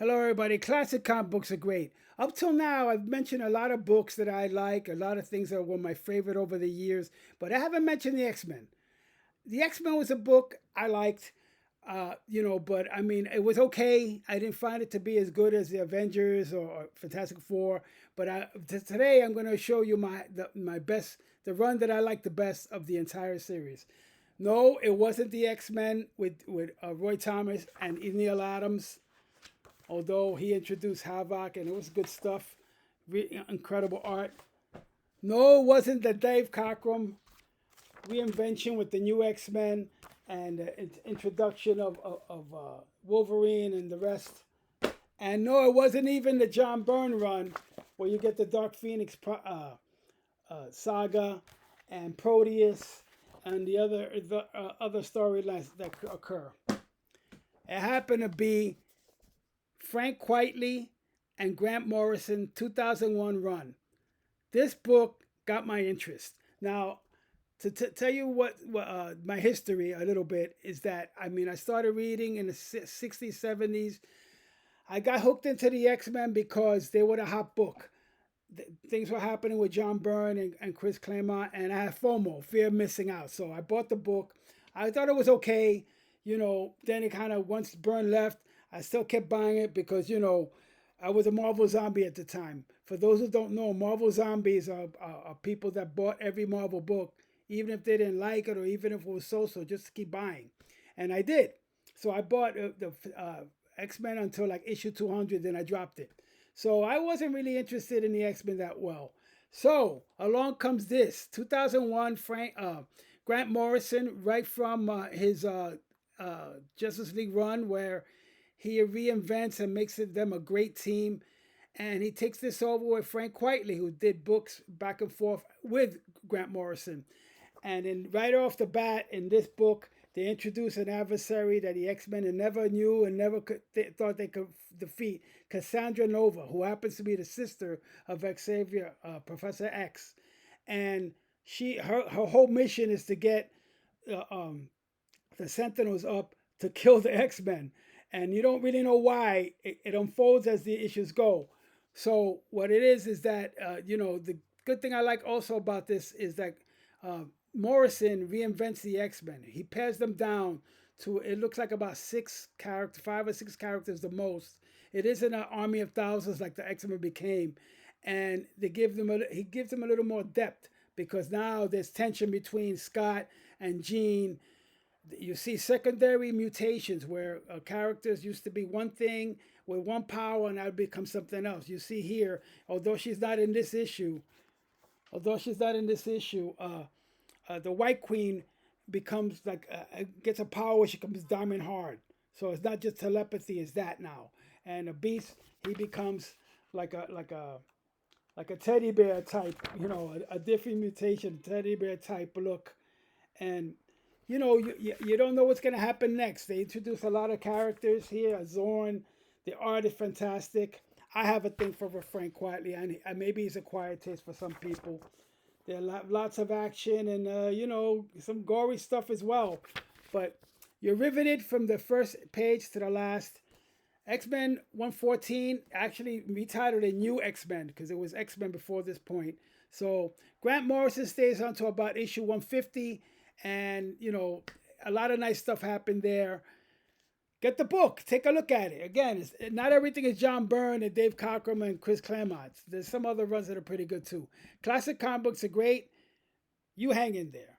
Hello, everybody. Classic comic books are great. Up till now, I've mentioned a lot of books that I like, a lot of things that were my favorite over the years, but I haven't mentioned the X Men. The X Men was a book I liked, but I mean, it was okay. I didn't find it to be as good as the Avengers or Fantastic Four, but today I'm going to show you my best, the run that I like the best of the entire series. No, it wasn't the X Men with Roy Thomas and Neil Adams, although he introduced Havoc and it was good stuff, incredible art. No, it wasn't the Dave Cockrum reinvention with the new X Men and the introduction of Wolverine and the rest. And no, it wasn't even the John Byrne run where you get the Dark Phoenix saga and Proteus and the other storylines that occur. It happened to be Frank Quietly and Grant Morrison 2001 run. This book got my interest. Now, to tell you what my history a little bit is that I mean I started reading in the 60s, 70s. I got hooked into the X-Men because they were the hot book. Things were happening with John Byrne and Chris Claremont, and I had FOMO, fear of missing out. So I bought the book. I thought it was okay. Then it kind of, once Byrne left, I still kept buying it because, I was a Marvel zombie at the time. For those who don't know, Marvel zombies are people that bought every Marvel book, even if they didn't like it or even if it was so, just to keep buying. And I did. So I bought the X-Men until like issue 200, then I dropped it. So I wasn't really interested in the X-Men that well. So along comes this 2001 Grant Morrison, right from his Justice League run, where he reinvents and makes them a great team. And he takes this over with Frank Quietly, who did books back and forth with Grant Morrison. And then right off the bat in this book, they introduce an adversary that the X-Men never knew and never thought they could defeat, Cassandra Nova, who happens to be the sister of Xavier, Professor X. And her whole mission is to get uh, um, the Sentinels up to kill the X-Men. And you don't really know why. It unfolds as the issues go. So what it is that, the good thing I like also about this is that uh, Morrison reinvents the X-Men. He pares them down to, it looks like about 6 characters, 5 or 6 characters the most. It isn't an army of thousands like the X-Men became. And he gives them a little more depth because now there's tension between Scott and Jean. You see secondary mutations where characters used to be one thing with one power and now become something else. You see here, although she's not in this issue, although she's not in this issue, the White Queen becomes like gets a power where she becomes diamond hard. So it's not just telepathy; it's that now. And the Beast, he becomes like a teddy bear type, a different mutation, teddy bear type look. And you don't know what's going to happen next. They introduce a lot of characters here. Zorn, the art is fantastic. I have a thing for Frank Quietly, and maybe he's a quiet taste for some people. There are lots of action and some gory stuff as well. But you're riveted from the first page to the last. X-Men 114 actually retitled a new X-Men because it was X-Men before this point. So Grant Morrison stays on to about issue 150, and a lot of nice stuff happened there. Get the book, take a look at it. Again, not everything is John Byrne and Dave Cockrum and Chris Claremont. There's some other runs that are pretty good too. Classic comic books are great. You hang in there.